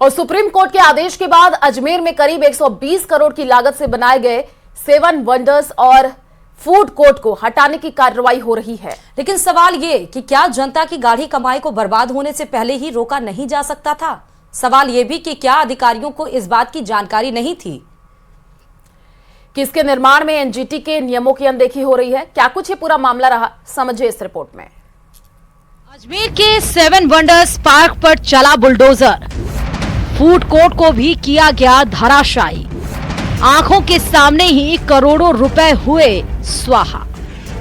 और supreme court के आदेश के बाद अजमेर में करीब 120 करोड़ की लागत से बनाए गए 7 वंडर्स और फूड कोर्ट को हटाने की कार्रवाई हो रही है। लेकिन सवाल ये कि क्या जनता की गाढ़ी कमाई को बर्बाद होने से पहले ही रोका नहीं जा सकता था? सवाल ये भी कि क्या अधिकारियों को इस बात की जानकारी नहीं थी कि इसके निर्माण में एनजीटी के नियमों की अनदेखी हो रही है? क्या कुछ ये पूरा मामला रहा, समझिए इस रिपोर्ट में। अजमेर के 7 वंडर्स पार्क पर चला बुलडोजर, फूड कोर्ट को भी किया गया धराशायी। आंखों के सामने ही करोड़ों रुपए हुए स्वाहा।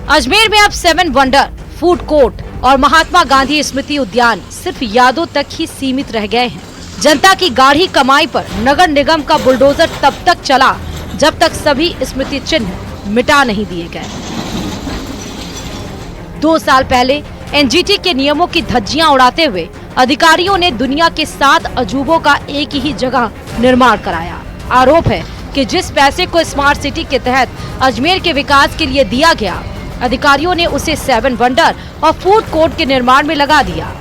अजमेर में अब 7 वंडर, फूड कोर्ट और महात्मा गांधी स्मृति उद्यान सिर्फ यादों तक ही सीमित रह गए हैं। जनता की गाढ़ी कमाई पर नगर निगम का बुलडोजर तब तक चला जब तक सभी स्मृति चिन्ह मिटा नहीं दिए गए। 2 साल पहले एनजीटी के नियमों की धज्जियां उड़ाते हुए अधिकारियों ने दुनिया के 7 अजूबों का एक ही जगह निर्माण कराया। आरोप है कि जिस पैसे को स्मार्ट सिटी के तहत अजमेर के विकास के लिए दिया गया, अधिकारियों ने उसे 7 वंडर और फूड कोर्ट के निर्माण में लगा दिया।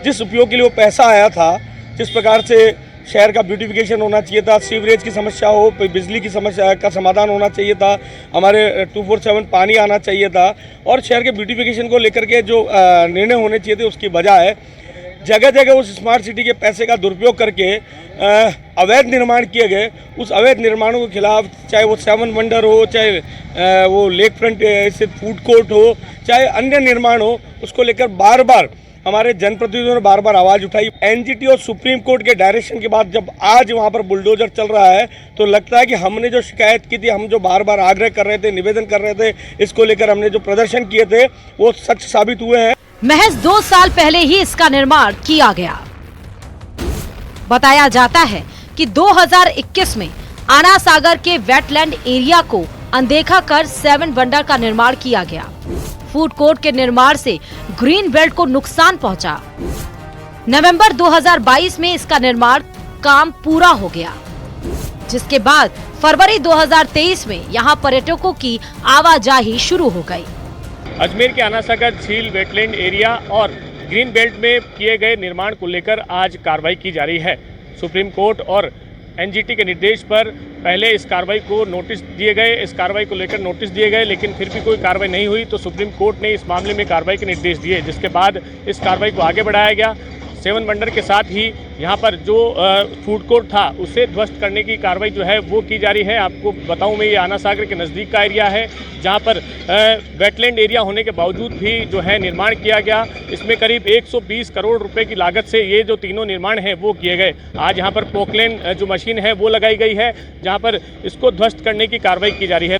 जिस उपयोग के लिए वो पैसा आया था, जिस प्रकार से शहर का ब्यूटिफिकेशन होना चाहिए था, सीवरेज की समस्या हो, बिजली की समस्या का समाधान होना चाहिए था, हमारे 24/7 पानी आना चाहिए था और शहर के ब्यूटिफिकेशन को लेकर के जो निर्णय होने चाहिए थे, उसकी बजाय जगह जगह उस स्मार्ट सिटी के पैसे का दुरुपयोग करके अवैध निर्माण किए गए। उस अवैध निर्माणों के खिलाफ, चाहे वो 7 वंडर हो, चाहे वो लेक फ्रंट स्थित फूड कोर्ट हो, चाहे अन्य निर्माण हो, उसको लेकर बार बार हमारे जनप्रतिनिधियों ने बार बार आवाज़ उठाई। एनजीटी और सुप्रीम कोर्ट के डायरेक्शन के बाद जब आज वहाँ पर बुलडोजर चल रहा है, तो लगता है कि हमने जो शिकायत की थी, हम जो बार बार आग्रह कर रहे थे, निवेदन कर रहे थे, इसको लेकर हमने जो प्रदर्शन किए थे, वो सच साबित हुए हैं। महज 2 साल पहले ही इसका निर्माण किया गया। बताया जाता है कि 2021 में आना सागर के वेटलैंड एरिया को अनदेखा कर 7 वंडर का निर्माण किया गया। फूड कोर्ट के निर्माण से ग्रीन बेल्ट को नुकसान पहुंचा। नवंबर 2022 में इसका निर्माण काम पूरा हो गया, जिसके बाद फरवरी 2023 में यहां पर्यटकों की आवाजाही शुरू हो गई। अजमेर के आना सागर झील, वेटलैंड एरिया और ग्रीन बेल्ट में किए गए निर्माण को लेकर आज कार्रवाई की जा रही है। सुप्रीम कोर्ट और एनजीटी के निर्देश पर पहले इस कार्रवाई को नोटिस दिए गए, इस कार्रवाई को लेकर नोटिस दिए गए, लेकिन फिर भी कोई कार्रवाई नहीं हुई, तो सुप्रीम कोर्ट ने इस मामले में कार्रवाई के निर्देश दिए, जिसके बाद इस कार्रवाई को आगे बढ़ाया गया। 7 वंडर के साथ ही यहाँ पर जो फूड कोर्ट था, उसे ध्वस्त करने की कार्रवाई जो है वो की जा रही है। आपको बताऊं, मैं ये आना सागर के नज़दीक का एरिया है, जहाँ पर वेटलैंड एरिया होने के बावजूद भी जो है निर्माण किया गया। इसमें करीब 120 करोड़ रुपए की लागत से ये जो तीनों निर्माण हैं वो किए गए। आज यहाँ पर पोकलेन जो मशीन है वो लगाई गई है, जहाँ पर इसको ध्वस्त करने की कार्रवाई की जा रही है।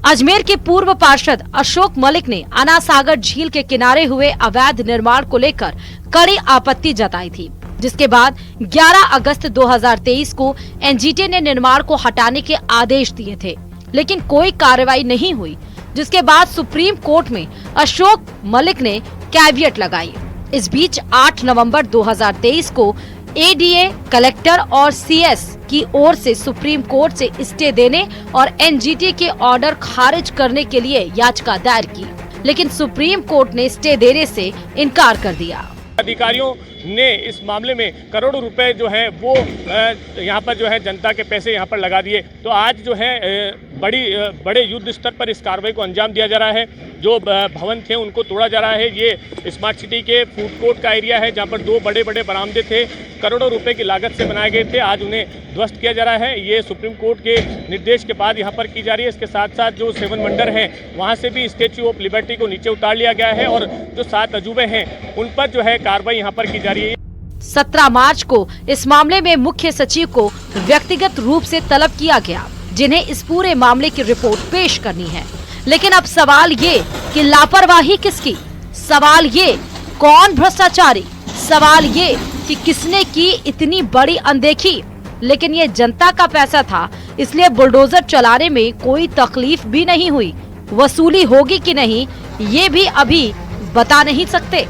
अजमेर के पूर्व पार्षद अशोक मलिक ने आना सागर झील के किनारे हुए अवैध निर्माण को लेकर कड़ी आपत्ति जताई थी, जिसके बाद 11 अगस्त 2023 को एनजीटी ने निर्माण को हटाने के आदेश दिए थे, लेकिन कोई कार्रवाई नहीं हुई, जिसके बाद सुप्रीम कोर्ट में अशोक मलिक ने कैवियट लगाई। इस बीच 8 नवंबर 2023 को एडीए, कलेक्टर और सीएस की ओर से सुप्रीम कोर्ट से स्टे देने और एनजीटी के ऑर्डर खारिज करने के लिए याचिका दायर की, लेकिन सुप्रीम कोर्ट ने स्टे देने से इनकार कर दिया। अधिकारियों ने इस मामले में करोड़ों रुपए जो है वो यहाँ पर जो है जनता के पैसे यहाँ पर लगा दिए। तो आज जो है बड़े युद्ध स्तर पर इस कार्रवाई को अंजाम दिया जा रहा है। जो भवन थे उनको तोड़ा जा रहा है। ये स्मार्ट सिटी के फूड कोर्ट का एरिया है, जहाँ पर 2 बड़े बड़े बरामदे थे, करोड़ों रुपए की लागत से बनाए गए थे। आज उन्हें ध्वस्त किया जा रहा है। ये सुप्रीम कोर्ट के निर्देश के बाद यहाँ पर की जा रही है। इसके साथ साथ जो 7 वंडर हैं, वहाँ से भी स्टैच्यू ऑफ लिबर्टी को नीचे उतार लिया गया है और जो 7 अजूबे हैं उन पर जो है कार्रवाई यहाँ पर की जा रही है। 17 मार्च को इस मामले में मुख्य सचिव को व्यक्तिगत रूप से तलब किया गया, जिन्हें इस पूरे मामले की रिपोर्ट पेश करनी है। लेकिन अब सवाल ये कि लापरवाही किसकी? सवाल ये कौन भ्रष्टाचारी? सवाल ये कि किसने की इतनी बड़ी अनदेखी? लेकिन ये जनता का पैसा था, इसलिए बुलडोजर चलाने में कोई तकलीफ भी नहीं हुई। वसूली होगी कि नहीं, ये भी अभी बता नहीं सकते।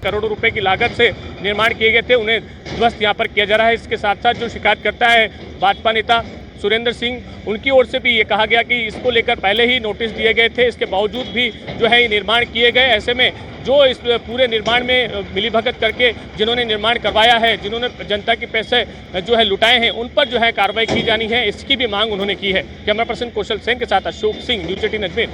करोड़ों रुपए की लागत से निर्माण किए गए थे, उन्हें ध्वस्त यहाँ पर किया जा रहा है। इसके साथ साथ जो शिकायत करता है भाजपा नेता सुरेंद्र सिंह, उनकी ओर से भी ये कहा गया कि इसको लेकर पहले ही नोटिस दिए गए थे, इसके बावजूद भी जो है ये निर्माण किए गए। ऐसे में जो इस पूरे निर्माण में मिलीभगत करके जिन्होंने निर्माण करवाया है, जिन्होंने जनता के पैसे जो है लुटाए हैं, उन पर जो है कार्रवाई की जानी है, इसकी भी मांग उन्होंने की है। कैमरा पर्सन कौशल सेन के साथ अशोक सिंह, न्यूज़ 18 अजमेर।